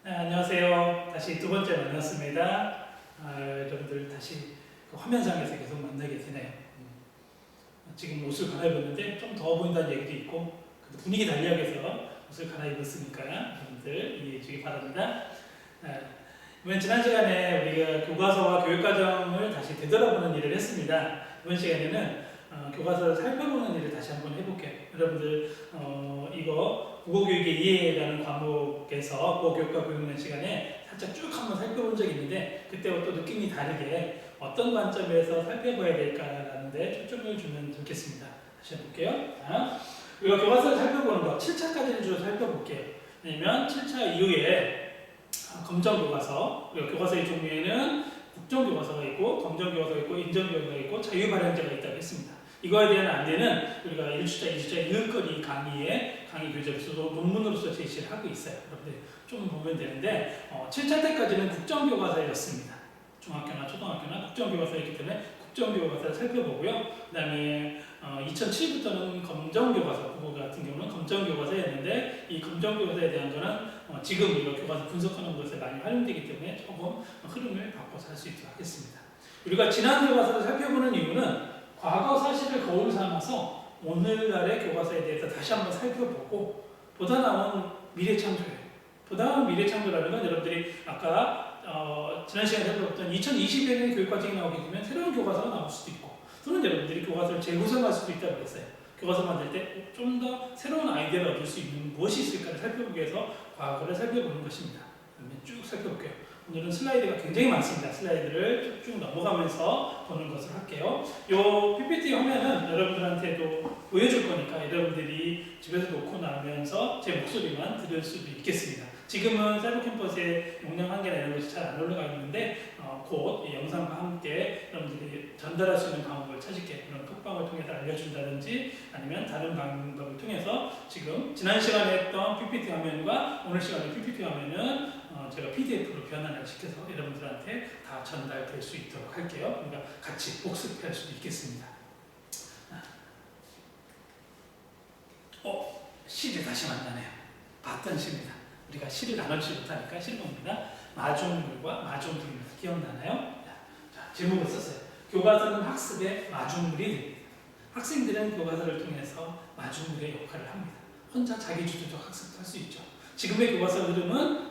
네, 안녕하세요. 다시 두 번째 만났습니다. 여러분들 다시 그 화면상에서 계속 만나게 되네요. 지금 옷을 갈아입었는데 좀 더워 보인다는 얘기도 있고 분위기 달리기 위해서 옷을 갈아입었으니까 여러분들 이해해 주기 바랍니다. 이번 지난 시간에 우리가 교과서와 교육과정을 다시 되돌아보는 일을 했습니다. 이번 시간에는 교과서를 살펴보는 일을 다시 한번 해볼게요. 여러분들 이거 국어교육의 이해라는 과목에서 국어교육과 교육론 시간에 살짝 쭉 한번 살펴본 적이 있는데 그때와 또 느낌이 다르게 어떤 관점에서 살펴봐야 될까라는 데 초점을 주면 좋겠습니다. 다시 해볼게요. 우리가 교과서를 살펴보는 거 7차까지는 주로 살펴볼게요. 왜냐면 7차 이후에 검정교과서, 우리가 교과서의 종류에는 국정교과서가 있고 검정교과서가 있고 인정교과서가 있고 자유발행자가 있다고 했습니다. 이거에 대한 안내는 우리가 1주차, 2주차 이을거리 강의 교재로서 논문으로서 제시를 하고 있어요. 여러분들 좀 보면 되는데 7차 때까지는 국정교과서였습니다. 중학교나 초등학교나 국정교과서였기 때문에 국정교과서를 살펴보고요. 그 다음에 2007부터는 검정교과서, 국어 같은 경우는 검정교과서였는데 이 검정교과서에 대한 거는 지금 우리가 교과서 분석하는 것에 많이 활용되기 때문에 조금 흐름을 바꿔서 할 수 있도록 하겠습니다. 우리가 지난 교과서를 살펴보는 이유는 과거 사실을 거울 삼아서 오늘날의 교과서에 대해서 다시 한번 살펴보고 보다 나은 미래 창조예요. 보다 나은 미래 창조라는 건 여러분들이 아까 지난 시간에 살펴봤던 2020년에 교육과정이 나오게 되면 새로운 교과서가 나올 수도 있고 또는 여러분들이 교과서를 재구성할 수도 있다고 했어요. 교과서 만들 때 좀 더 새로운 아이디어를 얻을 수 있는 무엇이 있을까를 살펴보기 위해서 과거를 살펴보는 것입니다. 그러면 쭉 살펴볼게요. 오늘은 슬라이드가 굉장히 많습니다. 슬라이드를 쭉 넘어가면서 보는 것을 할게요. 이 PPT 화면은 여러분들한테도 보여줄 거니까 여러분들이 집에서 놓고 나면서 제 목소리만 들을 수도 있겠습니다. 지금은 사이버 캠퍼스의 용량 한계나 이런 것이 잘 안 올라가 있는데 곧 이 영상과 함께 여러분들이 전달할 수 있는 방법을 찾을게요. 그런 톡방을 통해서 알려준다든지 아니면 다른 방법을 통해서 지금 지난 시간에 했던 PPT 화면과 오늘 시간의 PPT 화면은 제가 PDF로 변환을 시켜서 여러분들한테 다 전달될 수 있도록 할게요. 그러니까 같이 복습할 수도 있겠습니다. 시를 다시 만나네요. 봤던 시입니다. 우리가 시를 나누지 못하니까 시를 봅니다. 마중물과 마중물이 기억나나요? 자, 제목을 썼어요. 교과서는 학습의 마중물이 됩니다. 학생들은 교과서를 통해서 마중물의 역할을 합니다. 혼자 자기주도적 학습할 수 있죠. 지금의 교과서 흐름은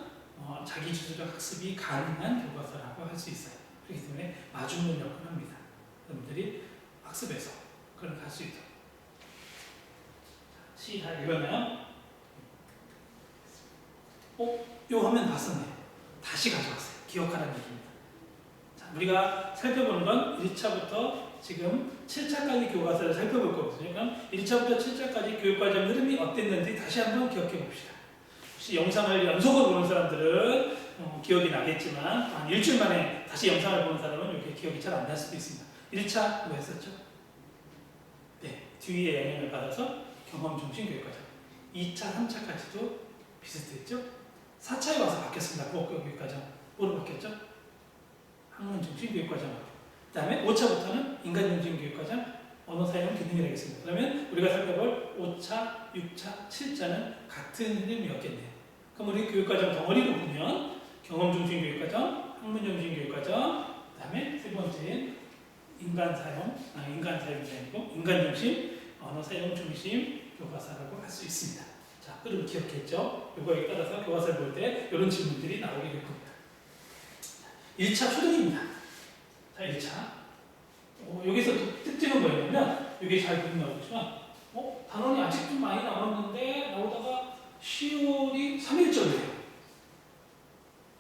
자기주도적 학습이 가능한 교과서라고 할 수 있어요. 그렇기 때문에 마중물 역할을 합니다. 여러분들이 학습에서 그걸 할 수 있도록. 시 다 읽었나요? 요 화면 봤었네요. 다시 가져왔어요. 기억하라는 얘기입니다. 자, 우리가 살펴보는 건 1차부터 지금 7차까지 교과서를 살펴볼 거거든요. 그럼 1차부터 7차까지 교육과정 흐름이 어땠는지 다시 한번 기억해 봅시다. 혹시 영상을 연속으로 보는 사람들은 기억이 나겠지만 한 일주일 만에 다시 영상을 보는 사람은 이렇게 기억이 잘 안 날 수도 있습니다. 1차 뭐 했었죠? 네, 뒤에 영향을 받아서 경험중심 교육과정. 2차, 3차까지도 비슷했죠? 4차에 와서 바뀌었습니다. 국어교육과정. 뭐로 바뀌었죠? 학문중심 교육과정. 그 다음에 5차부터는 인간중심 교육과정, 언어사용 기능이라고 했습니다. 그러면 우리가 살펴볼 5차, 6차, 7차는 같은 흐름이었겠네요. 그럼 우리 교육과정 덩어리로 보면 경험중심 교육과정, 학문중심 교육과정, 그 다음에 세 번째는 인간사용이 아니고 인간중심, 언어사용 중심 교과서라고 할 수 있습니다. 자, 흐름 기억했죠? 이거에 따라서 교과서를 볼 때 이런 질문들이 나오게 될 겁니다. 1차 초등입니다. 자, 1차. 여기서 특징은 뭐였냐면, 이게 잘 보이면 나오지만, 단원이 아직 좀 많이 나왔는데, 나오다가 10월이 3일절이에요.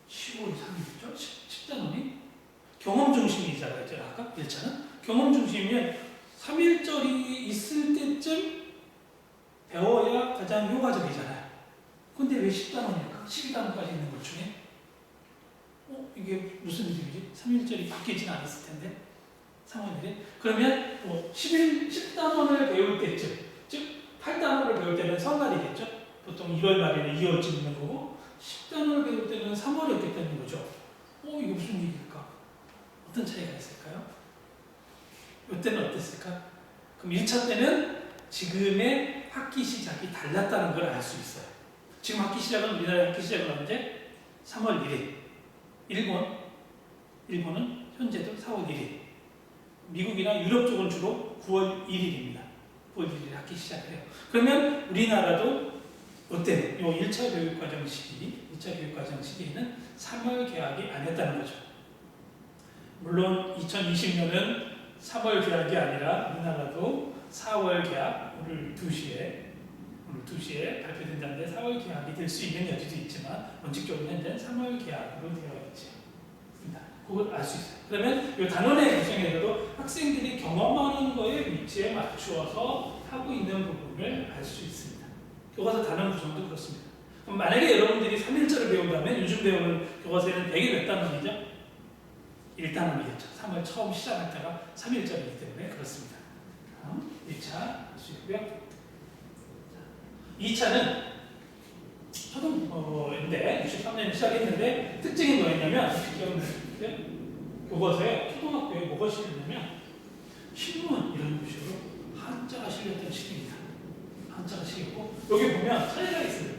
10월이 3일절? 10단원이? 경험 중심이잖아요, 했죠, 아까? 1차는? 경험 중심이면 3일절이 있을 때쯤 배워야 가장 효과적이잖아요. 근데 왜 10단원일까? 12단원까지 있는 것 중에? 이게 무슨 일이지? 3일절이 바뀌지는 않았을 텐데? 상황들이. 그러면 10단원을 배울 때쯤, 즉 8단원을 배울 때는 설날이겠죠? 보통 1월 말이나 2월쯤 있는 거고 10단원을 배울 때는 3월이었겠다는 거죠. 이게 무슨 얘기일까? 어떤 차이가 있을까요? 이때는 어땠을까? 그럼 1차 때는 지금의 학기 시작이 달랐다는 걸 알 수 있어요. 지금 학기 시작은 우리나라의 학기 시작은 언제? 3월 1일. 일본은 현재도 4월 1일. 미국이나 유럽 쪽은 주로 9월 1일입니다. 9월 1일에 학기 시작해요. 그러면 우리나라도 어때요? 요 1차 교육과정 시기에는 3월 개학이 아니었다는 거죠. 물론 2020년은 3월 개학이 아니라 우리나라도 4월 개학, 오늘 2시에 발표된다는데 4월 개학이 될 수 있는 여지도 있지만 원칙적으로 현재는 3월 개학으로 되어 있죠. 그걸 알 수 있어요. 그러면 이 단원의 구성에서도 학생들이 경험하는 거에 위치에 맞추어서 하고 있는 부분을 알 수 있습니다. 교과서 단원 구성도 그렇습니다. 그럼 만약에 여러분들이 3일절을 배운다면 요즘 배우는 교과서에는 100이 몇 단원이죠? 1단원이겠죠. 3월 처음 시작할 때가 3일절이기 때문에 그렇습니다. 다음 1차 할 수 있고요. 2차는 초등인데 63년에 시작했는데 특징이 뭐였냐면 교과서에 초등학교에 뭐가 실렸냐면 신문 이런 식으로 한자가 실렸던 시기입니다. 한자가 실렸고 여기 보면 차이가 있어요.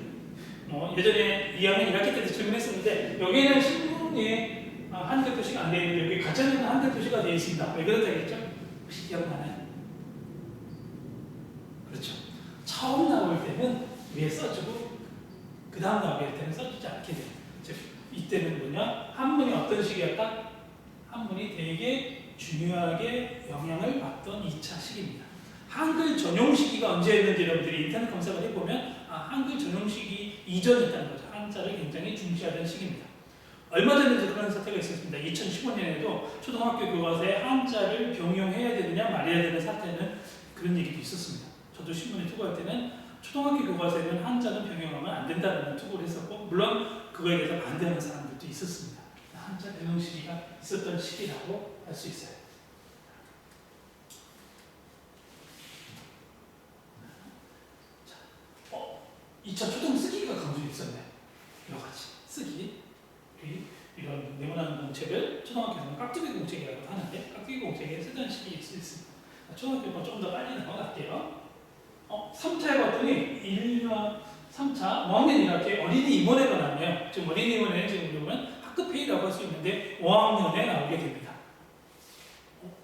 예전에 2학년 1학기 때도 질문했었는데 여기는 신문에 한글 표시가 안 되어 있는데 여기 가짜는 한글 표시가 되어 있습니다. 왜 그렇다겠죠? 혹시 기억나나요? 그렇죠. 처음 나올 때는 위에 써주고 그 다음 나올 때는 써주지 않게 돼요. 즉 이때는 뭐냐? 한문이 어떤 시기였다? 한문이 되게 중요하게 영향을 받던 2차 시기입니다. 한글 전용 시기가 언제였는지 여러분들이 인터넷 검색을 해보면 한글 전용 시기 이전이었다는 거죠. 한자를 굉장히 중시하던 시기입니다. 얼마 전에도 그런 사태가 있었습니다. 2015년에도 초등학교 교과서에 한자를 병용해야 되느냐 말해야 되는 사태는 그런 얘기도 있었습니다. 저도 신문에 투고할 때는 초등학교 교과서에는 한자는 병용하면 안 된다는 투고를 했었고 물론 그거에 대해서 반대하는 사람들도 있었습니다. 한자 병용 시기가 있었던 시기라고 할 수 있어요. 자, 2차 초등 쓰기가 강조돼 있었네요. 여러 가지 쓰기. 이런 네모난 공책을 초등학교에서는 깍두기 공책이라고 하는데 깍두기 공책에 쓰던 시기 있습니다. 초등학교는 좀 더 빨리 넘어갈게요. 3차에 봤더니 1년 3차 모학년 1학기 어린이 임원회가 나와요. 지금 어린이 임원회는 지금 보면 학급 회의라고 할 수 있는데 5학년에 나오게 됩니다.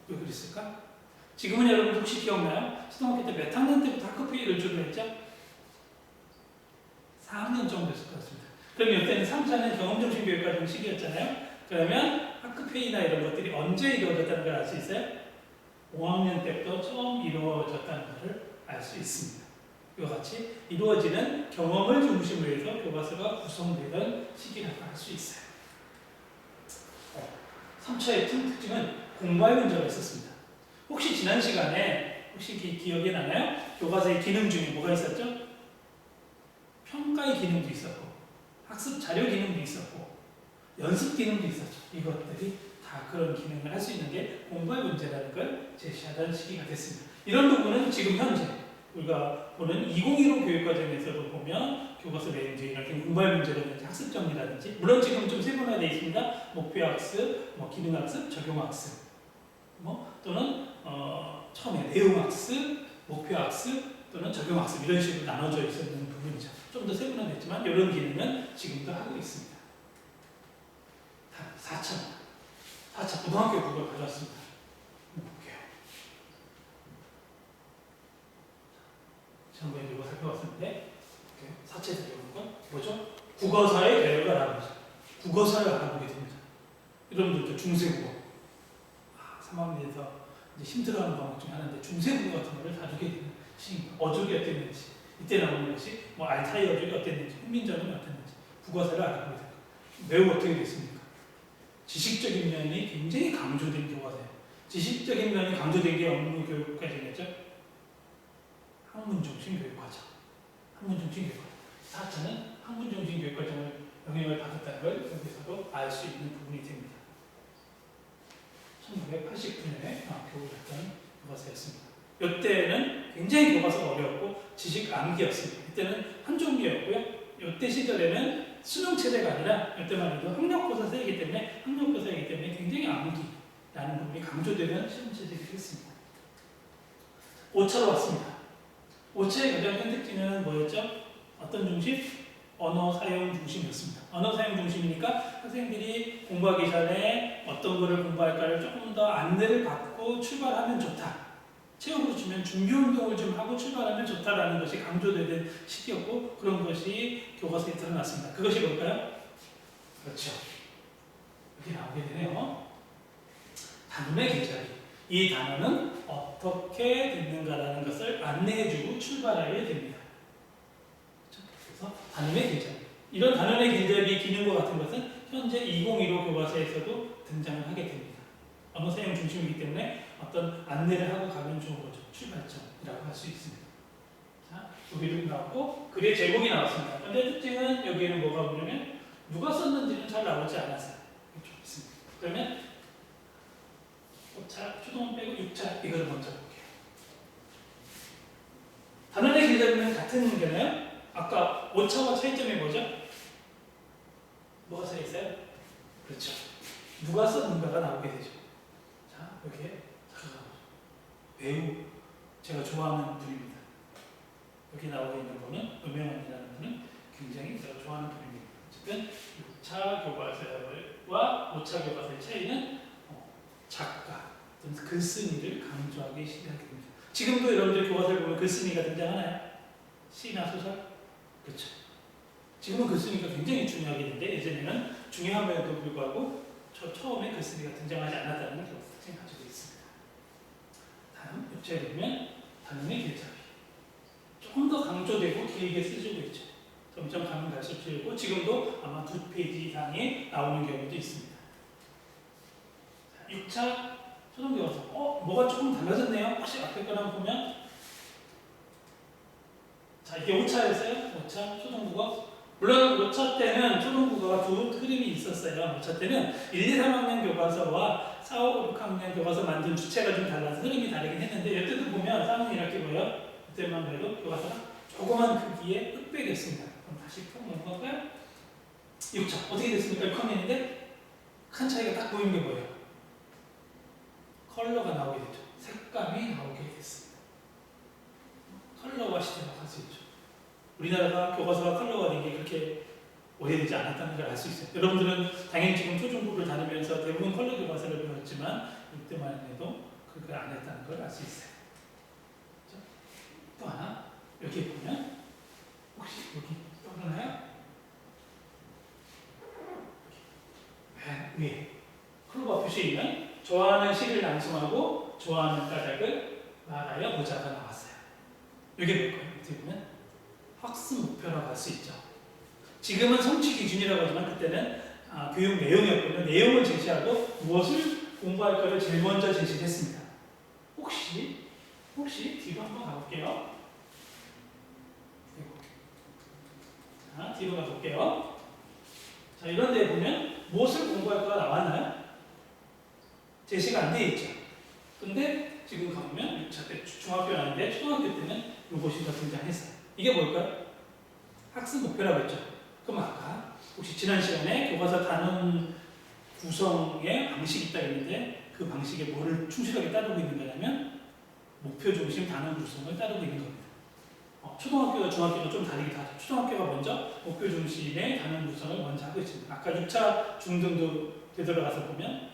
왜 그랬을까? 지금은 여러분 혹시 기억나요? 초등학교 때 몇 학년 때부터 학급 회의를 주로 했죠? 4학년 정도 됐을 것 같습니다. 그럼 이때는 3차는 경험중심 교육과정 시기였잖아요. 그러면 학급회의나 이런 것들이 언제 이루어졌다는 걸 알 수 있어요? 5학년 때부터 처음 이루어졌다는 것을 알 수 있습니다. 이와 같이 이루어지는 경험을 중심으로 해서 교과서가 구성되던 시기라고 할 수 있어요. 3차의 특징은 공부할 문제가 있었습니다. 혹시 지난 시간에 기억이 나나요? 교과서의 기능 중에 뭐가 있었죠? 평가의 기능도 있었고 학습 자료 기능도 있었고 연습 기능도 있었죠. 이것들이 다 그런 기능을 할 수 있는 게 공부할 문제라는 걸 제시하던 시기가 됐습니다. 이런 부분은 지금 현재 우리가 보는 2015 교육과정에서도 보면 교과서 내용 중에 이렇게 공부할 문제라든지 학습 정리라든지 물론 지금 좀 세분화되어 있습니다. 목표학습, 기능학습, 적용학습 또는 처음에 내용학습, 목표학습 또는 적용학습 이런 식으로 나눠져 있었는 부분이죠. 좀 더 세분화됐지만 이런 기능은 지금도 하고 있습니다. 4차 고등학교 국어를 가져왔습니다. 볼게요. 지난번에 이거 살펴봤었는데 4차에서 배우는 건 뭐죠? 국어사의 개혁을 알아보죠. 국어사를 알아보게 됩니다. 여러분들도 중세국어 3학년에서 힘들어하는 과목 중에 하나인데 중세국어 같은 거를 다루게 되는 시기입니다. 어족이 어땠는지 이때 나오는 것이 알타이 어족이 어땠는지 훈민정음이 어땠는지 국어사를 알아보게 됩니다. 매우 어떻게 됐습니까? 지식적인 면이 굉장히 강조된 교과서예요. 지식적인 면이 강조된 게 어느 교육과정이었죠? 학문중심 교육과정. 학문중심 교육과정. 4차는 학문중심 교육과정을 영향을 받았다는 걸 여기서도 알 수 있는 부분이 됩니다. 1989년에 교육했던 교과서였습니다. 이때는 굉장히 교과서가 어려웠고 지식 암기였습니다. 이때는 한 종류였고요. 이때 시절에는 수능 체제가 아니라 이때만 해도 학력고사이기 때문에 굉장히 암기라는 부분이 강조되는 시험 체제가 됐습니다. 5차로 왔습니다. 5차의 가장 큰 특징은 뭐였죠? 어떤 중심? 언어 사용 중심이었습니다. 언어 사용 중심이니까 학생들이 공부하기 전에 어떤 거를 공부할까를 조금 더 안내를 받고 출발하면 좋다. 체육으로 치면 준비 운동을 좀 하고 출발하면 좋다라는 것이 강조되는 시기였고 그런 것이 교과서에 드러났습니다. 그것이 뭘까요? 그렇죠. 여기 나오게 되네요. 단원의 길잡이. 이 단어는 어떻게 됐는가라는 것을 안내해주고 출발하게 됩니다. 그래서 단원의 길잡이. 이런 단원의 길잡이 기능과 같은 것은 현재 2015 교과서에서도 등장을 하게 됩니다. 언어 사용 중심이기 때문에 어떤 안내를 하고 가면 좋은 거죠. 출발점이라고 할 수 있습니다. 자, 여기도 나왔고 글의 제목이 나왔습니다. 그런데 특징은 여기에는 뭐가 보냐면 누가 썼는지는 잘 나오지 않았어요. 이렇게 있습니다. 그러면 5차, 초동 빼고 6차 이걸 먼저 볼게요. 단원의 길잡이는 같은 거잖아요. 아까 5차와 차이점이 뭐죠? 뭐가 써 있어요? 그렇죠. 누가 썼는가가 나오게 되죠. 자, 여기에 배우 제가 좋아하는 분입니다. 여기 나오고 있는 분은 음영원이라는 분은 굉장히 제가 좋아하는 분입니다. 어쨌든 6차 교과서와 5차 교과서의 차이는 작가 또는 글쓴이를 강조하기 시작하게 됩니다. 지금도 여러분들 교과서를 보면 글쓴이가 등장하나요? 시나 소설? 그렇죠. 지금은 글쓴이가 굉장히 중요하게 되는데 예전에는 중요함에도 불구하고 처음에 글쓴이가 등장하지 않았다는 특징을 가지고 있습니다. 다음 옆자에 보면 단원의 길잡이. 조금 더 강조되고 길게 쓰여지고 있죠. 점점 가면 갈수록 줄고 지금도 아마 2페이지 이상이 나오는 경우도 있습니다. 6차 초등교과서. 뭐가 조금 달라졌네요. 혹시 앞에 거랑 보면 자, 이게 5차였어요. 5차 초등국어. 물론 5차 때는 초등국어가 두 흐름이 있었어요. 5차 때는 1, 2, 3학년 교과서와 4, 5, 6학년 교과서 만든 주체가 좀 달라서 흐름이 다르긴 했는데 이때도 보면 3학년 이렇게 보여. 이때만 해도 교과서가 조그만 크기의 흑백이었습니다. 그럼 다시 펴 넘어갈까요? 6차 어떻게 됐습니까? 커맨인데 큰 차이가 딱 보이는 게 뭐예요? 컬러가 나오게 되죠. 색감이 나오게 됐습니다. 컬러화 시대라고 할 수 있죠. 우리나라가 교과서가 컬러가 된 게 그렇게 오래되지 않았다는 걸 알 수 있어요. 여러분들은 당연히 지금 초중고를 다니면서 대부분 컬러 교과서를 배웠지만 이때만 해도 그걸 안 했다는 걸 알 수 있어요. 또 하나 여기 보면 혹시 여기 떠오르나요? 위에 컬러가 표시이면 좋아하는 시를 낭송하고 좋아하는 까닭을 말하여 보자가 나왔어요. 여기 볼까요? 어떻게 보면 학습 목표라고 할 수 있죠. 지금은 성취 기준이라고 하지만 그때는 교육 내용이었거든요. 내용을 제시하고 무엇을 공부할 거를 제일 먼저 제시했습니다. 혹시 뒤로 한번 가볼게요. 자, 뒤로 가볼게요. 자, 이런 데 보면 무엇을 공부할 거가 나왔나요? 제시가 안 되어 있죠. 근데 지금 가보면 중학교 나는데 초등학교 때는 이것이 더 등장했어요. 이게 뭘까요? 학습 목표라고 했죠. 그럼 아까 혹시 지난 시간에 교과서 단원 구성의 방식이 있다 했는데 그 방식에 뭐를 충실하게 따르고 있는 거냐면 목표 중심 단원 구성을 따르고 있는 겁니다. 초등학교와 중학교가 좀 다르기도 하죠. 초등학교가 먼저 목표 중심의 단원 구성을 먼저 하고 있습니다. 아까 6차 중등도 되돌아가서 보면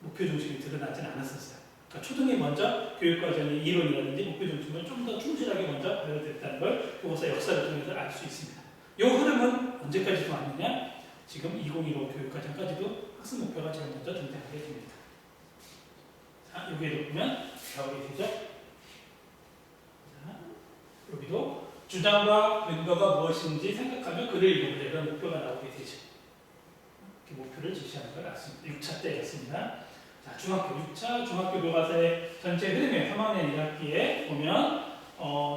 목표 중심이 드러나지는 않았었어요. 그러니까 초등이 먼저 교육과정의 이론이라든지 목표 중심을 좀 더 충실하게 먼저 배워냈다는 걸 교과서 역사를 통해서 알 수 있습니다. 이 흐름은 언제까지 왔느냐? 지금 2015 교육과정까지도 학습 목표가 제일 먼저 등장하게 됩니다. 자, 여기에도 보면 나오게 되죠. 자, 여기도 주장과 근거가 무엇인지 생각하며 글을 읽어보자 이런 목표가 나오게 되죠. 이렇게 목표를 제시하는 걸 알습니다. 6차 때였습니다. 자, 중학교 6차 중학교 교과서의 전체 흐름이에요. 3학년 1학기에 보면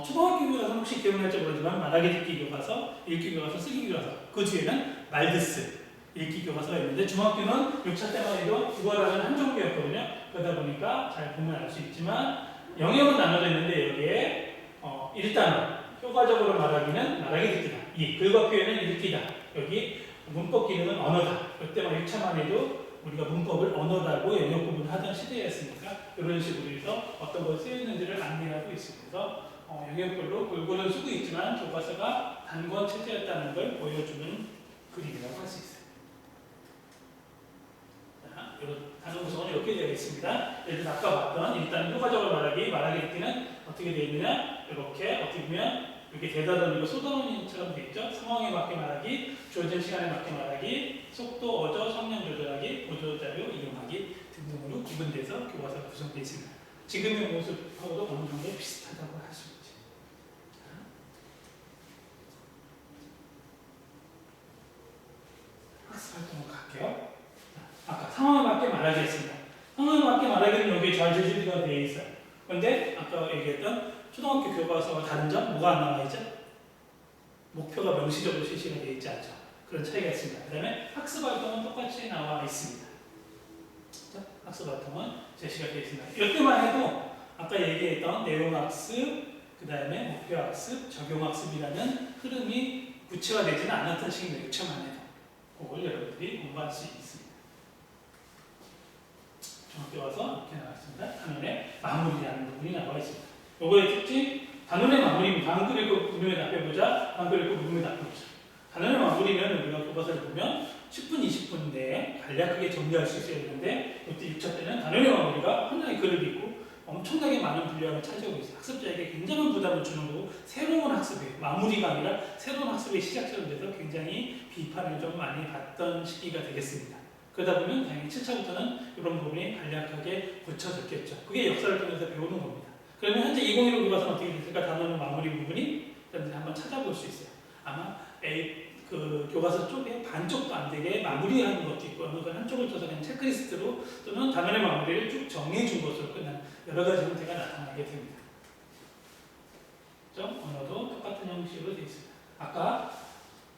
초등학교 교과서는 혹시 기억날지 모르지만 말하기 듣기 교과서, 읽기 교과서, 쓰기 교과서 그 뒤에는 말드스 읽기 교과서가 있는데 중학교는 6차 때만 해도 국어라는 한 종류였거든요. 그러다 보니까 잘 보면 알 수 있지만 영역은 나눠져 있는데 여기에 1단원 효과적으로 말하기는 말하기 듣기다. 이 글과 표현은 읽기다. 여기 문법 기능은 언어다. 그때만 6차만 해도 우리가 문법을 언어라고 영역 구분하던 시대였으니까 이런 식으로 해서 어떤 것이 쓰였는지를 안내하고 있습니다. 영역별로 골고루 쓰고 있지만 교과서가 단권 체제였다는 걸 보여주는 그림이라고 할 수 있어요. 자, 이런 단어 구성은 이렇게 되어 있습니다. 예를 들어 아까 봤던 일단 효과적으로 말하기 읽기는 어떻게 되어 있느냐? 이렇게 어떻게 보면 이렇게 대단원이고 소단원처럼 되어 있죠. 상황에 맞게 말하기, 주어진 시간에 맞게 말하기, 속도, 어조, 성량 조절하기, 보조자료 이용하기 등등으로 구분돼서 교과서가 구성되어 있습니다. 지금의 모습하고도 어느 정도 비슷하다고 할 수 있죠. 학습 활동으로 갈게요. 아까 상황에 맞게 말하기 했습니다. 상황에 맞게 말하기는 여기 잘 제시가 되어 있어요. 그런데 아까 얘기했던 초등학교 교과서와 다른 점 뭐가 안 나와 있죠? 목표가 명시적으로 실시가 되어 있지 않죠. 그런 차이가 있습니다. 그 다음에 학습 활동은 똑같이 나와 있습니다. 학습 활동은 제시가 되어 있습니다. 이때만 해도 아까 얘기했던 내용 학습, 그 다음에 목표 학습, 적용 학습이라는 흐름이 구체화되지는 않았던 시기입니다. 6차만 해도 그걸 여러분들이 공부할 수 있습니다. 중학교 와서 이렇게 나와 있습니다. 단원의 마무리라는 부분이 나와 있습니다. 요거의 특징, 단원의 마무리입니다. 방글 읽고 부분에 답해보자. 방글 읽고 부분에 답해보자. 단원의 마무리는 우리가 교과서를 보면 10분, 20분 내에 간략하게 정리할 수 있어야 되는데 이때 6차 때는 단원의 마무리가 하나의 글을 읽고 엄청나게 많은 분량을 차지하고 있어요. 학습자에게 굉장한 부담을 주는 거고 새로운 학습의 마무리가 아니라 새로운 학습의 시작처럼 돼서 굉장히 비판을 좀 많이 받던 시기가 되겠습니다. 그러다 보면 당연히 7차부터는 이런 부분이 간략하게 붙여졌겠죠. 그게 역사를 통해서 배우는 겁니다. 그러면 현재 2015 교과서는 어떻게 됐을까? 단원의 마무리 부분이 한번 찾아볼 수 있어요. 아마 그 교과서 쪽에 반쪽도 안 되게 마무리하는 것도 있고 어느 건 한쪽을 쳐서 그냥 체크리스트로 또는 단원의 마무리를 쭉 정해준 것으로 끝난 여러 가지 형태가 나타나게 됩니다. 언어도 똑같은 형식으로 되어 있습니다. 아까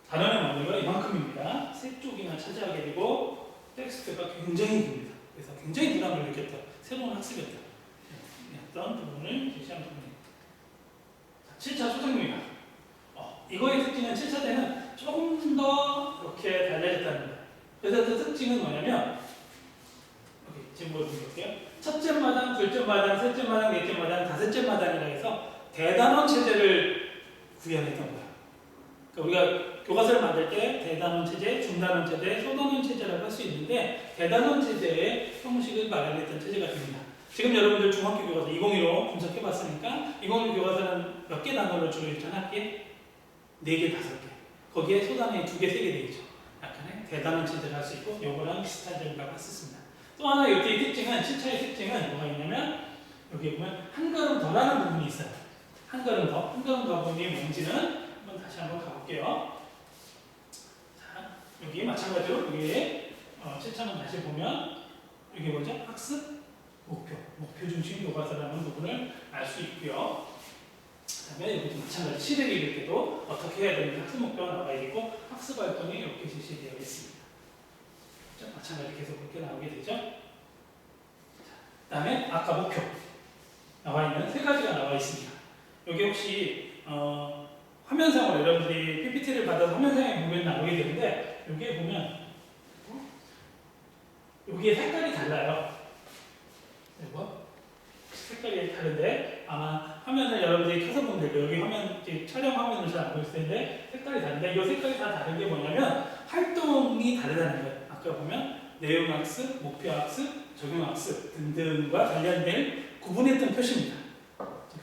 단원의 마무리가 이만큼입니다. 세 쪽이나 차지하게 되고 텍스트가 굉장히 깁니다. 그래서 굉장히 부담을 느꼈다. 새로운 학습이었다. 어떤 부분을 제시한 부분입니다. 7차 소상입니다. 이거의 특징은 7차 때는 조금 더 이렇게 달라졌다는 거예요. 그래서 그 특징은 뭐냐면 여기 지금 보여드릴게요. 첫째 마당, 둘째 마당, 셋째 마당, 넷째 마당, 다섯째 마당이라 해서 대단원 체제를 구현했던 거예요. 그러니까 우리가 교과서를 만들 때 대단원 체제, 중단원 체제, 소단원 체제라고 할 수 있는데 대단원 체제의 형식을 마련했던 체제가 됩니다. 지금 여러분들 중학교 교과서 2015 분석해봤으니까 2015 교과서는 몇 개 단원을 주로 있죠? 한 학기에? 4개, 5개. 거기에 소단에 2개, 3개 되어 있죠. 약간의 대단원 체제를 할 수 있고 요거랑 비슷한 점이라고 할 수 있습니다. 또 하나 여기의 특징은 7차의 특징은 뭐가 있냐면 여기 보면 한 걸음 더 라는 부분이 있어요. 한 걸음 더 부분이 뭔지는 한번 다시 한번 가볼게요. 자, 여기 마찬가지로 여기에 7차는 다시 보면 이게 뭐죠? 학습, 목표 중심 교과서라는 부분을 알 수 있고요. 그 다음에 여기도 마찬가지 시를 읽을 때도 어떻게 해야 되는지 학습 목표가 나와 있고 학습 활동이 이렇게 제시되어 있습니다. 마찬가지 계속 그렇게 나오게 되죠. 그 다음에 아까 목표 나와 있는 3가지가 나와 있습니다. 여기 혹시 화면상으로 여러분들이 PPT를 받아서 화면상에 보면 나오게 되는데 여기에 보면 여기에 색깔이 달라요. 이거 색깔이 다른데 아마 화면을 여러분들이 켜서 보면 돼요. 여기 화면 촬영 화면을 잘 안 보일 텐데 색깔이 다른데 이 색깔이 다 다른 게 뭐냐면 활동이 다르다는 거예요. 아까 보면 내용학습, 목표학습, 적용학습 등등과 관련된 구분했던 표시입니다.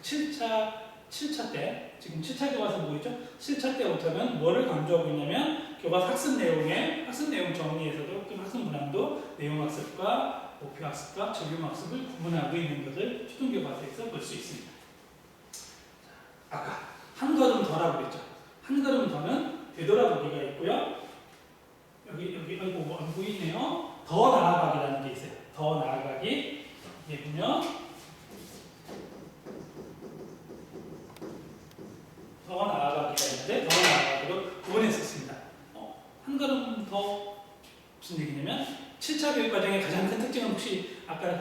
7차 때 지금 7차 교과서 뭐였죠? 7차 때부터는 뭐를 강조하고 있냐면 교과서 학습 내용 정리에서도 또는 학습 문항도 내용학습과 목표학습과 적용학습을 구분하고 있는 것을 초등교과서에서 볼 수 있습니다. 아까 한 걸음 더라고 그랬죠. 한 걸음 더는 되돌아보기가 있고요. 여기 아이고 안 보이네요. 더 나아가기라는 게 있어요. 더 나아가기. 이게 보면 더 나아가기가 있는데 더 나아가기로 구분했었습니다. 한 걸음 더 무슨 얘기냐면 7차 교육 과정의 가장 큰 특징은 혹시 아까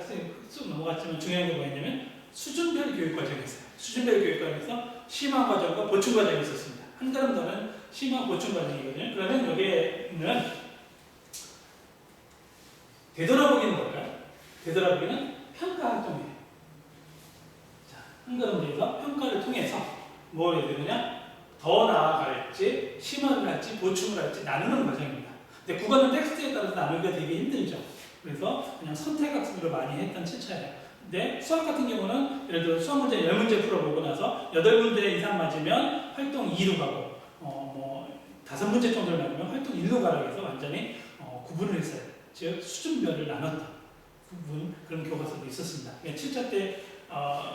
쑥 넘어갔지만 중요한 게 뭐였냐면 수준별 교육 과정이 있어요. 수준별 교육 과정에서 심화 과정과 보충 과정이 있었습니다. 한 걸음 더는 심화 보충 과정이거든요. 그러면 여기에는 되돌아보기는 뭘까요? 되돌아보기는 평가 활동이에요. 자, 한 걸음 더해서 평가를 통해서 뭘 해야 되느냐? 더 나아갈지, 심화를 할지, 보충을 할지 나누는 과정입니다. 근데 국어는 텍스트에 따라서 나누기가 되게 힘들죠. 그래서 그냥 선택학습으로 많이 했던 7차예요. 근데 수학 같은 경우는 예를 들어 수학 문제 10문제 풀어보고 나서 8문제 이상 맞으면 활동 2로 가고 5문제 정도를 맞으면 활동 1로 가라고 해서 완전히 구분을 했어요. 즉 수준별을 나눴다. 부분 그런 교과서도 있었습니다. 7차 때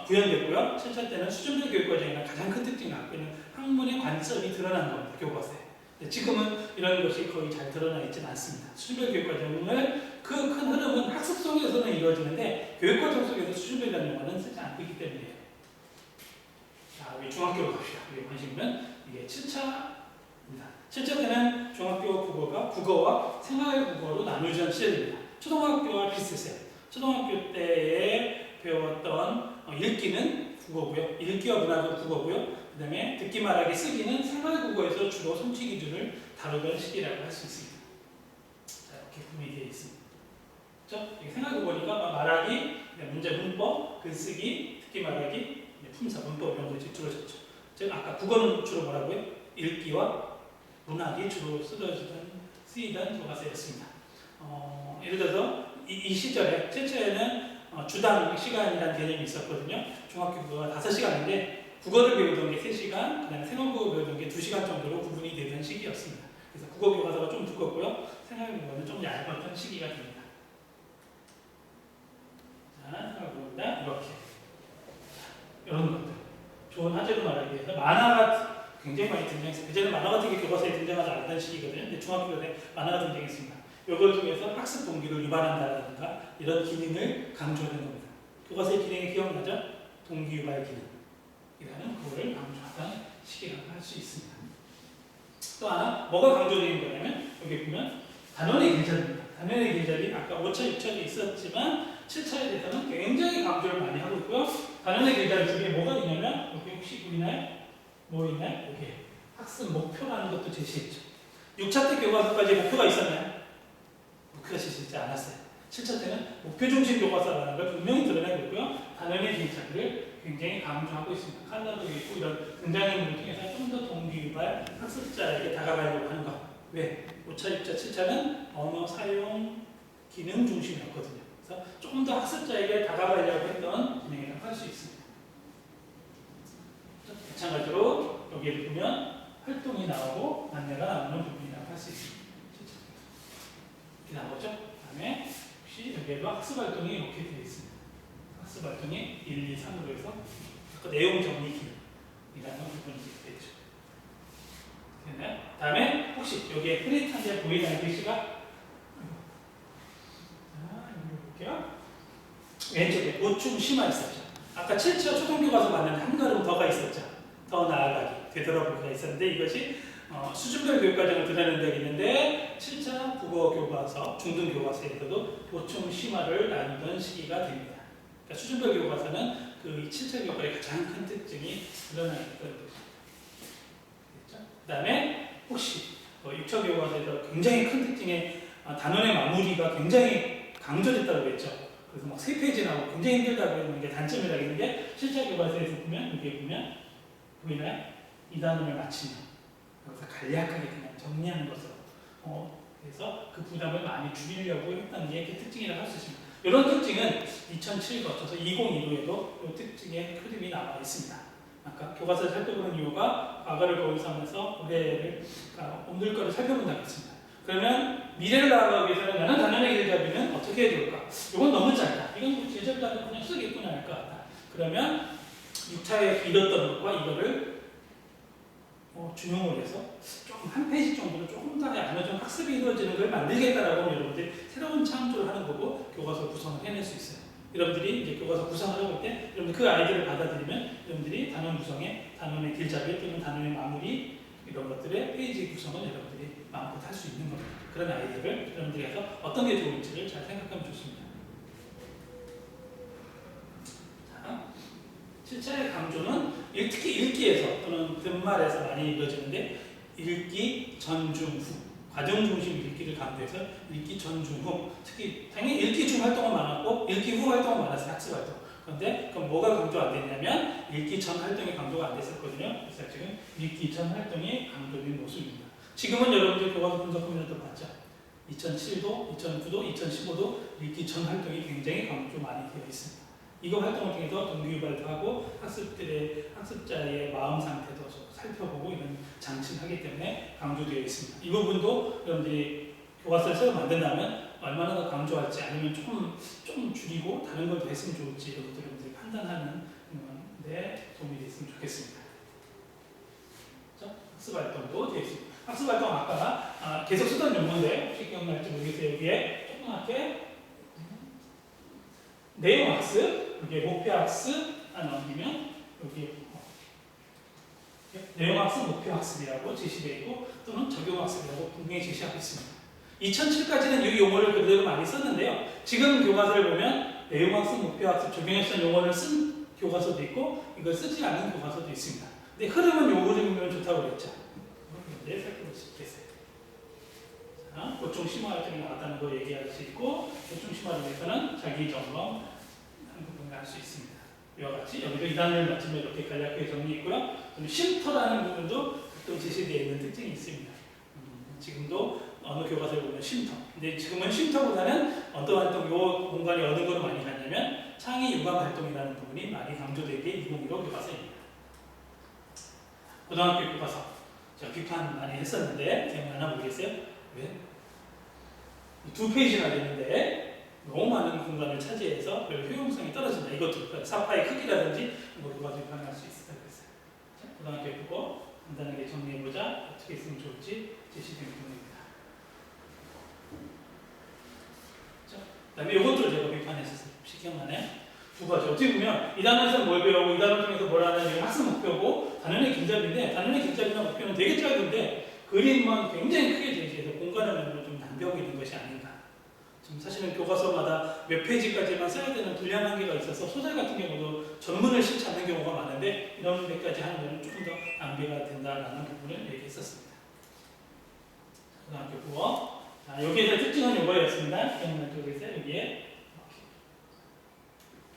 구현됐고요. 7차 때는 수준별 교육과정이나 가장 큰 특징을 갖고 있는 학문의 관점이 드러난 겁니다. 교과서에. 지금은 이런 것이 거의 잘 드러나 있지는 않습니다. 수준별 교육과정을 그 큰 흐름은 학습 속에서는 이루어지는데 교육과정 속에서 수준별이라는 용어는 쓰지 않고 있기 때문이에요. 자, 우리 중학교로 갑시다. 우리 관심은 이게 7차입니다. 7차 때는 중학교 국어와 생활국어로 나누어진 시절입니다. 초등학교와 비슷했어요. 초등학교 때에 배웠던 읽기는 국어고요. 읽기와 문학은 국어고요. 그 다음에 듣기 말하기 쓰기는 생활국어에서 주로 성취 기준을 다루던 시기라고 할 수 있습니다. 자, 이렇게 구분이 되어 있습니다. 그렇죠? 생활국어니까 말하기, 문제 문법, 글쓰기, 듣기 말하기, 품사, 문법 이런 것이 주어졌죠. 즉 아까 국어는 주로 뭐라고요? 읽기와 문학이 주로 쓰이던 교과서였습니다. 예를 들어서 이 시절에 7차에는 주당 시간이라는 개념이 있었거든요. 중학교 국어가 5시간인데 국어를 배우던 게 3시간, 그 다음에 생활국어 배우던 게 2시간 정도로 구분이 되던 시기였습니다. 그래서 국어 교과서가 좀 두껍고요. 생활국어는 좀 얇았던 시기가 됩니다. 자, 생활국어입니다. 이렇게. 이런 것들. 좋은 화제로 말하기 위해서 만화가 굉장히 많이 등장했어요. 그전에 만화 같은 게 교과서에 등장하지 않았던 시기거든요. 근데 중학교 때 만화가 등장했습니다. 이걸 통해서 학습 동기를 유발한다든가 이런 기능을 강조하는 겁니다. 교과서의 기능이 기억나죠? 동기 유발 기능이라는 그거를 강조하던 시기라고 할 수 있습니다. 또 하나 뭐가 강조되는 거냐면 여기 보면 단원의 길절입니다. 단원의 길절이 아까 5차, 6차에 있었지만 7차에 대해서는 굉장히 강조를 많이 하고 있고요. 단원의 길절 중에 뭐가 있냐면 여기 혹시 보이나요? 뭐 있나요? 여기 학습 목표라는 것도 제시했죠. 6차 때 교과서까지 목표가 있었나요? 목표가 제시되지 않았어요. 7차 때는 목표 중심 교과서라는 걸 분명히 드러내고 있고요. 단원의 길절을 굉장히 강조하고 있습니다. 칼라도 있고 이런 등장인물을 통해서 좀 더 동기 유발 학습자에게 다가가려고 하는 것. 왜? 5차, 6차, 7차는 언어 사용 기능 중심이었거든요. 그래서 조금 더 학습자에게 다가가려고 했던 진행이라고 할 수 있습니다. 마찬가지로 여기에 보면 활동이 나오고 안내가 나오는 부분이라고 할 수 있습니다. 이렇게 나오죠? 그 다음에 혹시 여기에도 학습 활동이 이렇게 되어 있습니다. 학습 활동이 1, 2, 3으로 해서 내용 정리 기능이라는 부분이 되죠. 됐나요? 그 다음에 혹시 여기에 프린트한 데 보이나요? 글씨가? 자, 여기 볼게요. 왼쪽에 보충 심화 있었죠. 아까 7차 초등교과서 봤는데 한 걸음 더가 있었죠. 더 나아가기, 되돌아보기가 있었는데 이것이 수준별 교육과정을 드러내는 데 있는데 7차 국어교과서, 중등교과서에서도 보충 심화를 나누던 시기가 됩니다. 그러니까 수준별 교과서는 그 7차 교과의 가장 큰 특징이 드러나 있던 것입니다. 그 다음에 혹시 6차 교과서에서 굉장히 큰 특징의 단원의 마무리가 굉장히 강조됐다고 했죠. 그래서 막 3페이지 나오고 굉장히 힘들다고 했는 게 단점이라고 했는데 7차 교과서에서 보면 여기 보면 보이나요? 이 단원을 마치면 여기서 간략하게 그냥 정리하는 것으로 그래서 그 부담을 많이 줄이려고 했던 게 그 특징이라고 할 수 있습니다. 이런 특징은 2007 거쳐서 2015에도 이 특징의 흐름이 남아 있습니다. 아까 교과서를 살펴보는 이유가 과거를 거울 삼아서 오늘 거를 살펴본다고 했습니다. 그러면 미래를 나아가기 위해서는 나는 단원의 길잡이는 어떻게 해야 될까? 이건 너무 짧다. 이건 뭐 길잡이라면 그냥 쓰겠구나 할 것 같다. 그러면 6차에 잃었던 것과 이거를 준용을 해서 조금 한 페이지 정도로 조금 더 나눠준 학습이 이루어지는 걸 만들겠다라고 하면 여러분들이 새로운 창조를 하는 거고 교과서 구성을 해낼 수 있어요. 여러분들이 이제 교과서 구성을 해볼 때 여러분들 그 아이디어를 받아들이면 여러분들이 단원 구성에 단원의 길잡이 또는 단원의 마무리 이런 것들의 페이지 구성을 여러분들이 마음껏 할 수 있는 겁니다. 그런 아이디어를 여러분들이 해서 어떤 게 좋을지를 잘 생각하면 좋습니다. 자, 7차의 강조는 특히 읽기에서 또는 든말에서 많이 이루어지는데 읽기 전, 중, 후 과정 중심 읽기를 강조해서 읽기 전, 중, 후 특히 당연히 읽기 중 활동은 많았고 읽기 후 활동은 많았어요. 학습 활동. 그런데 그럼 뭐가 강조 안 됐냐면 읽기 전 활동이 강조가 안 됐었거든요. 그래서 지금 읽기 전 활동이 강조된 모습입니다. 지금은 여러분들 교과서 분석하면서 봤죠. 2007도, 2009도, 2015도 읽기 전 활동이 굉장히 강조 많이 되어 있습니다. 이거 활동을 통해서 동기유발도 하고 학습자의 마음 상태도 살펴보고 이런 장치를 하기 때문에 강조되어 있습니다. 이 부분도 여러분들이 교과서를 새로 만든다면 얼마나 더 강조할지 아니면 좀 줄이고 다른 걸 더 했으면 좋을지 이런 것들을 여러분들이 판단하는 데 도움이 됐으면 좋겠습니다. 학습활동도 되어 있습니다. 학습활동 아까 계속 쓰던 용어인데 혹시 기억날지 모르겠어요. 여기에 조그맣게 내용학습, 여기에 목표학습 넘기면 여기 내용학습, 목표학습이라고 제시되어 있고 또는 적용학습이라고 분명히 제시하고 있습니다. 2007까지는 이 용어를 그대로 많이 썼는데요. 지금 교과서를 보면 내용학습, 목표학습, 적용학습 용어를 쓴 교과서도 있고 이걸 쓰지 않은 교과서도 있습니다. 근데 흐름은 요 흐름이면 좋다고 그랬죠. 이제 살펴볼 수 있겠어요. 자, 보충 심화 활동이 나왔다는 걸 얘기할 수 있고 보충 심화 중에서는 자기 점검 한 부분을 할 수 있습니다. 이와 같이 여기도 2단을 마치면 이렇게 간략하게 정리했고요. 쉼터라는 부분도 또 제시되어 있는 특징이 있습니다. 지금도 어느 교과서에 보면 쉼터. 근데 지금은 쉼터보다는 어떤 활동, 요 공간이 어느 걸로 많이 갔냐면 창의 유감 활동이라는 부분이 많이 강조되게 2015 교과서입니다. 고등학교 교과서. 제가 비판 많이 했었는데 기억나나 모르겠어요? 왜? 2페이지나 되는데 너무 많은 공간을 차지해서 별 효용성이 떨어진다. 이것도 사파의 크기라든지 뭐 교과서 비판할 수 있다고 했어요. 자, 고등학교 보고 간단하게 정리해보자. 어떻게 쓰면 좋을지 제시된 부분입니다. 그 다음에 이것도 제가 비판했었어요. 혹시 기억나나요? 두 가지. 어떻게 보면 이 단원에서 뭘 배우고 이 단원 통해서 뭘 하는 학습 목표고 단원의 길잡이인데 단원의 길잡이나 목표는 되게 짧은데 그림만 굉장히 크게 제시해서 공간을 좀 낭비하고 있는 것이 아닌가. 지금 사실은 교과서마다 몇 페이지까지만 써야 되는 분량 한계가 있어서 소설 같은 경우도 전문을 싫지 않는 경우가 많은데 이런 데까지 하는 것은 조금 더 낭비가 된다라는 부분을 얘기했었습니다. 고등학교 국어. 자, 여기에서 특징은 이거였습니다. 기억날 쪽에서 여기에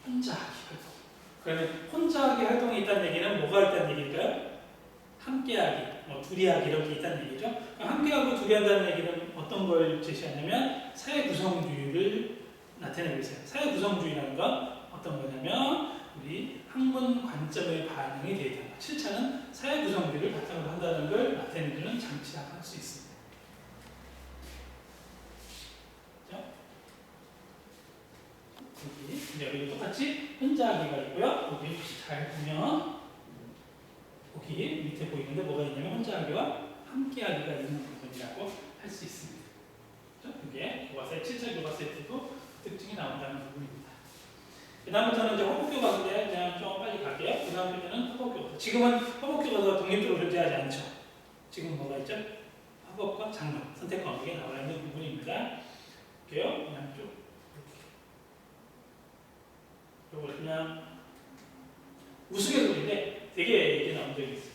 혼자하기 활동. 그러면 혼자하기 활동이 있다는 얘기는 뭐가 있다는 얘기일까요? 함께하기, 둘이하기 이런 게 있다는 얘기죠. 함께하고 둘이한다는 얘기는 어떤 걸 제시하냐면 사회 구성주의를 나타내고 있어요. 사회 구성주의라는 건 어떤 거냐면 우리 학문 관점의 반영이 되어 있다. 7차는 사회 구성주의를 바탕으로 한다는 걸 나타내주는 장치라고 할 수 있습니다. 여기 똑같이 혼자하기가 있고요. 여기 혹시 잘 보면 여기 밑에 보이는데 뭐가 있냐면 혼자하기와 함께하기가 있는 부분이라고 할 수 있습니다. 이게 교과서의 7차 교과서에 도 특징이 나온다는 부분입니다. 그 다음부터는 이제 화법교과서인데 그냥 좀 빨리 갈게요. 그 다음 때는 화법교과서. 지금은 화법교과서가 독립적으로 존재하지 않죠. 지금 뭐가 있죠? 화법과 장르, 선택 과목에 나와 있는 부분입니다. 볼게요. 그냥 쭉. 이걸 그냥 우스갯소리인데 되게 얘기 나온 적이 있어요.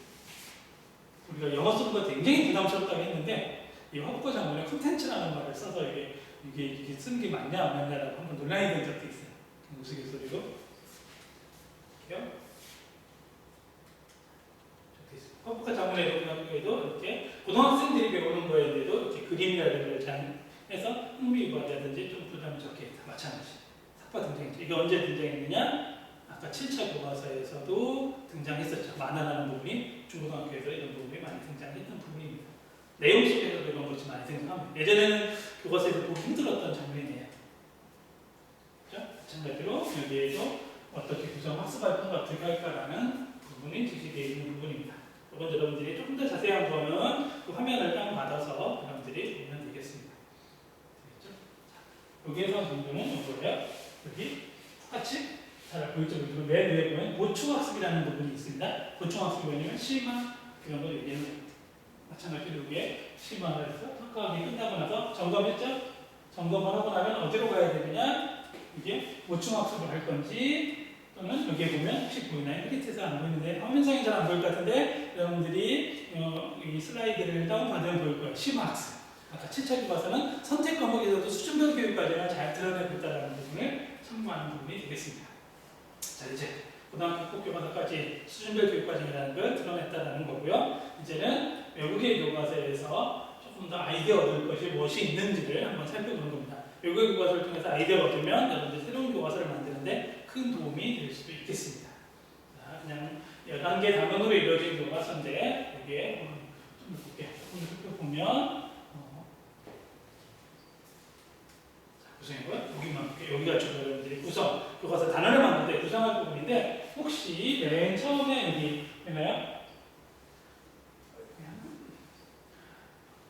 우리가 영어 쓰는 거 굉장히 부담스럽다고 했는데 이 화법과 장문에 콘텐츠라는 말을 써서 이게 쓰는 게 맞냐 안 맞냐라고 한번 논란이 된 적도 있어요. 우스갯소리로. 이렇게요. 화법과 장문에도 고등학교에도 이렇게 고등학생들이 배우는 거에도 이렇게 그림이라든지 걸 잘 해서 흥미유발이라든지 좀 부담 적게 다 마찬가지. 등장했죠. 이게 언제 등장했느냐? 아까 7차 교과서에서도 등장했었죠. 만화라는 부분이 중고등학교에서 이런 부분이 많이 등장했던 부분입니다. 내용 속에서도 이런 것이 많이 등장합니다. 예전에는 교과서에서 보기 힘들었던 장면이에요. 그렇죠? 마찬가지로 여기에도 어떻게 구성 학습 활동을 어떻게 할까라는 부분이 제시되어 있는 부분입니다. 이건 여러분들이 조금 더 자세한 거는 그 화면을 다운받아서 여러분들이 보면 되겠습니다. 되겠죠? 여기에서 공부는 이거예요. 여기 똑같이 잘 보이죠? 맨 위에 보면 보충학습이라는 부분이 있습니다. 보충학습이 뭐냐면 심화 이런 걸 얘기하는 겁니다. 마찬가지로 여기에 심화를 해서 평가하기 끝나고 나서 점검했죠? 점검을 하고 나면 어디로 가야 되느냐? 이게 보충학습을 할 건지 또는 여기에 보면 혹시 보이나요? 밑에서 안 보이는데 화면상이 잘 안 보일 것 같은데 여러분들이 이 슬라이드를 다운받으면 보일 거예요. 심화학습. 아까 7차 교과서는 선택 과목에서도 수준별 교육 과정을 잘 드러내고 있다는 부분을 참고하는 부분이 되겠습니다. 자, 이제 고등학교 교과서까지 수준별 교육과정이라는 걸 드러냈다는 거고요. 이제는 외국의 교과서에서 조금 더 아이디어 얻을 것이 무엇이 있는지를 한번 살펴보는 겁니다. 외국의 교과서를 통해서 아이디어를 얻으면 여러분들 새로운 교과서를 만드는데 큰 도움이 될 수도 있겠습니다. 자, 그냥 11개 단원으로 이루어진 교과서인데 여기에 좀 볼게요. 오늘 살펴보면 구성이고요. 여기가 주로 여러분들이 구성, 교과서 단어를 만들 때 구성할 부분인데 혹시 맨 처음에 여기 있나요?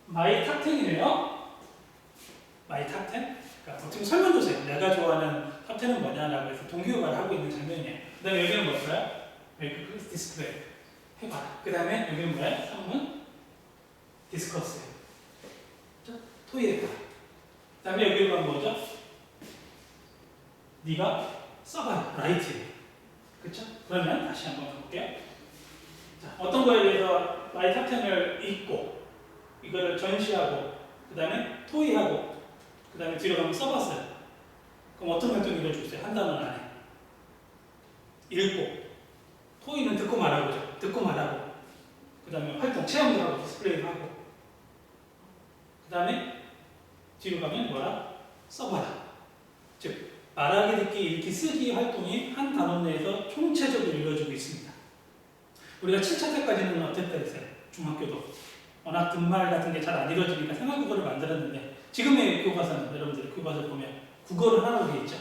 마이 탑10이네요. 마이 탑10? 그러니까 보통 설문 주세요. 내가 좋아하는 탑10은 뭐냐라고 해서 동기유발을 하고 있는 장면이에요. 그 다음에 여기는 뭘까요? 메이크 디스플레이 해봐라. 그 다음에 여기는 뭐예요? 3은 디스커스예요. 토의해봐라. 그 다음에 여기는 뭐죠? 네가 써봐라. 라이트. 그쵸? 그러면 다시 한번 가볼게요. 자, 어떤 거에 대해서 마이 탑10을 읽고 이거를 전시하고 그 다음에 토의하고 그 다음에 뒤로 가면 써봤어요. 그럼 어떤 활동을 이루어주세요? 한 단원 안에 읽고 토의는 듣고 말하고죠. 듣고 말하고 그 다음에 활동 체험도 하고 디스플레이도 하고 그 다음에 뒤로 가면 뭐라? 써봐라. 즉 말하기, 듣기, 읽기, 쓰기 활동이 한 단원 내에서 총체적으로 이루어지고 있습니다. 우리가 7차 때까지는 어땠다 했어요? 중학교도 워낙 듣말 같은 게 잘 안 이루어지니까 생활국어를 만들었는데 지금의 교과서는 여러분들 교과서를 보면 국어를 하나로 되어 있죠.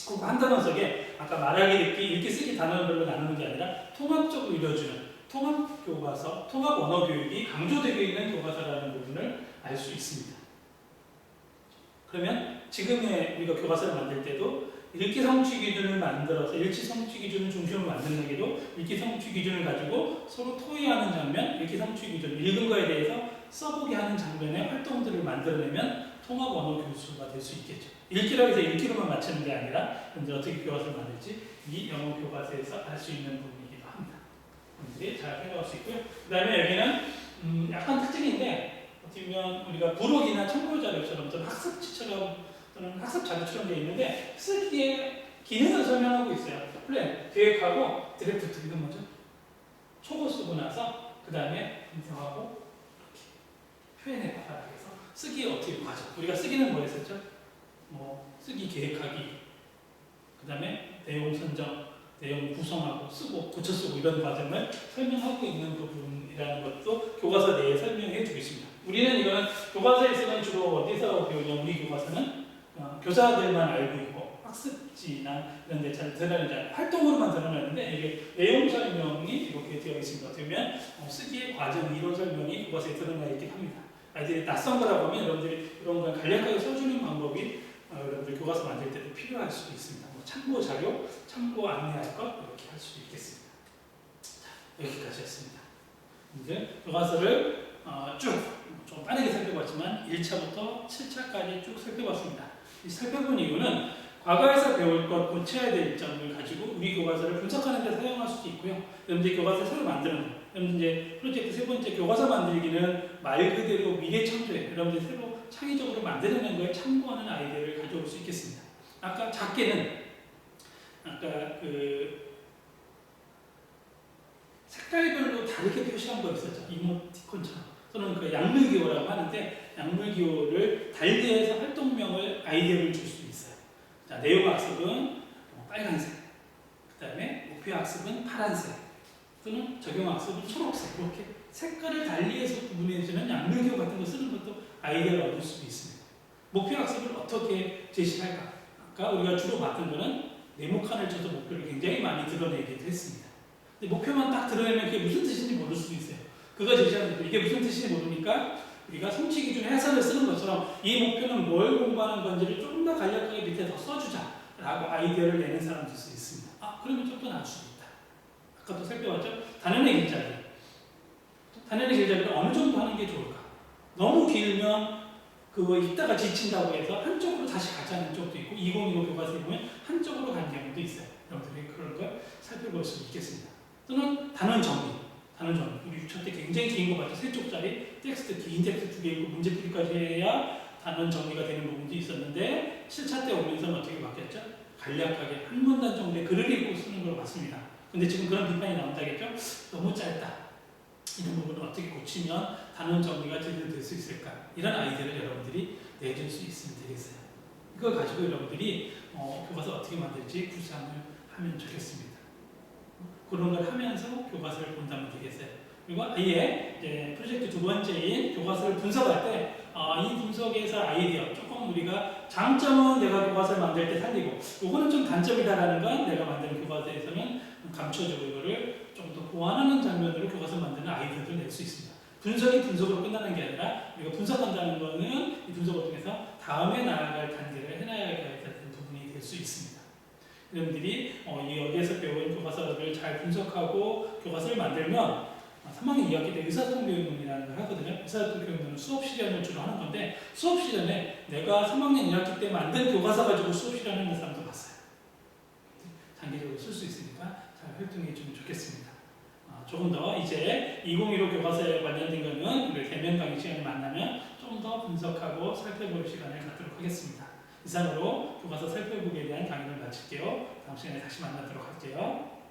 국어 한 단원 속에 아까 말하기, 듣기, 읽기, 쓰기 단원별로 나누는 게 아니라 통합적으로 이루어지는 통합교과서, 통합언어교육이 강조되어 있는 교과서라는 부분을 알 수 있습니다. 그러면 지금의 우리가 교과서를 만들 때도 읽기 성취 기준을 만들어서 읽기 성취 기준을 중심으로 만드는 게도 읽기 성취 기준을 가지고 서로 토의하는 장면, 읽기 성취 기준, 읽은 거에 대해서 써보게 하는 장면의 활동들을 만들어내면 통합 언어 교수가 될 수 있겠죠. 읽기라고 해서 읽기로만 맞추는 게 아니라 이제 어떻게 교과서를 만들지 이 영어 교과서에서 알 수 있는 부분이기도 합니다. 여러분들이 잘 생각할 수 있고요. 그 다음에 여기는 약간 특징인데 어떻게 보면 우리가 부록이나 참고 자료처럼 또는 학습지처럼 또는 학습 자료처럼 되어 있는데 쓰기의 기능을 설명하고 있어요. 플랜, 계획하고 드래프트 이건 뭐죠? 초고 쓰고 나서 그 다음에 분석하고 이렇게 표현해봐라. 그래서 쓰기에 어떻게 과정. 우리가 쓰기는 뭐 했었죠? 쓰기 계획하기. 그 다음에 내용 선정, 내용 구성하고 쓰고 고쳐 쓰고 이런 과정을 설명하고 있는 부분이라는 것도 교과서 내에 설명해 주겠습니다. 우리는 이거는 교과서에서는 주로 어디서 배우냐? 우리 교과서는 교사들만 알고 있고 학습지나 이런 데 잘 드러내지 않아요. 활동으로만 드러내는데 이게 내용 설명이 이렇게 되어 있습니다. 어떻게 보면 쓰기의 과정, 이론 설명이 교과서에 드러나 있긴 합니다. 아이들이 낯선 거라고 하면 여러분들이 이런 걸 간략하게 써주는 방법이 여러분들 교과서 만들 때도 필요할 수도 있습니다. 참고 자료, 참고 안내할 것 이렇게 할 수도 있겠습니다. 자, 여기까지였습니다. 이제 교과서를 쭉 좀 빠르게 살펴봤지만 1차부터 7차까지 쭉 살펴봤습니다. 이 살펴본 이유는 과거에서 배울 것, 고쳐야 될 점을 가지고 우리 교과서를 분석하는 데 사용할 수도 있고요. 여러분들 교과서 새로 만드는 거. 여러분들 이제 프로젝트 세 번째 교과서 만들기는 말 그대로 미래 창조에 여러분들 새로 창의적으로 만들어낸 거에 참고하는 아이디어를 가져올 수 있겠습니다. 아까 작게는 아까 색깔별로 다르게 표시한 거 있었죠. 이모티콘처럼. 또는 그 약물기호라고 하는데 약물기호를 달리해서 활동명을 아이디어를 줄 수도 있어요. 자, 내용학습은 빨간색, 그 다음에 목표학습은 파란색, 또는 적용학습은 초록색 이렇게 색깔을 달리해서 구분해주는 약물기호 같은 거 쓰는 것도 아이디어를 얻을 수도 있습니다. 목표학습을 어떻게 제시할까? 아까 우리가 주로 봤던 거는 네모칸을 쳐서 목표를 굉장히 많이 드러내기도 했습니다. 근데 목표만 딱 드러내면 그게 무슨 뜻인지 모를 수도 있어요. 그거 제시하는 거 이게 무슨 뜻인지 모르니까 우리가 성취 기준 해설을 쓰는 것처럼 이 목표는 뭘 공부하는 건지를 조금 더 간략하게 밑에 더 써주자라고 아이디어를 내는 사람도 있습니다. 그러면 좀 더 나을 수도 있다. 아까도 살펴봤죠? 단연의 길잡이. 단연의 길잡이를 어느 정도 하는 게 좋을까? 너무 길면 그거 읽다가 지친다고 해서 한쪽으로 다시 가자는 쪽도 있고 2025 교과서에 보면 한쪽으로 가는 경우도 있어요. 여러분들이 그런 걸 살펴볼 수 있겠습니다. 또는 단원 정리. 우리 6차 때 굉장히 긴 거 봤죠. 3쪽짜리 텍스트, 긴 텍스트 2개 있고 문제풀이까지 해야 단원 정리가 되는 부분도 있었는데 7차 때 오면서는 어떻게 바뀌었죠? 간략하게 한 문단 정도의 글을 읽고 쓰는 걸로 봤습니다. 근데 지금 그런 비판이 나온다겠죠? 너무 짧다. 이런 부분을 어떻게 고치면 단원 정리가 제대로 될 수 있을까? 이런 아이디어를 여러분들이 내줄 수 있으면 되겠어요. 이걸 가지고 여러분들이 교과서 어떻게 만들지 구상을 하면 좋겠습니다. 그런 걸 하면서 교과서를 본다면 되겠어요. 그리고 아예 이제 프로젝트 두 번째인 교과서를 분석할 때 이 분석에서 아이디어 조금 우리가 장점은 내가 교과서를 만들 때 살리고 요거는 좀 단점이다라는 건 내가 만드는 교과서에서는 감춰주고 이거를 좀 더 보완하는 장면으로 교과서를 만드는 아이디어를 낼 수 있습니다. 분석이 분석으로 끝나는 게 아니라 우리가 분석한다는 거는 이 분석을 통해서 다음에 나아갈 단계를 해나가야 되는 부분이 될 수 있습니다. 여러분들이 여기에서 배운 교과서를 잘 분석하고 교과서를 만들면 3학년 2학기 때 의사소통 교육론이라는 걸 하거든요. 의사소통 교육론은 수업 실현을 주로 하는 건데 수업 실현에 내가 3학년 2학기 때 만든 교과서 가지고 수업 실현하는 사람도 봤어요. 장기적으로 쓸 수 있으니까 잘 활동해 주면 좋겠습니다. 조금 더 이제 2015 교과서에 관련된 거는 우리 대면 강의 시간에 만나면 좀 더 분석하고 살펴볼 시간을 갖도록 하겠습니다. 이상으로 교과서 살펴보기에 대한 강의를 마칠게요. 다음 시간에 다시 만나도록 할게요.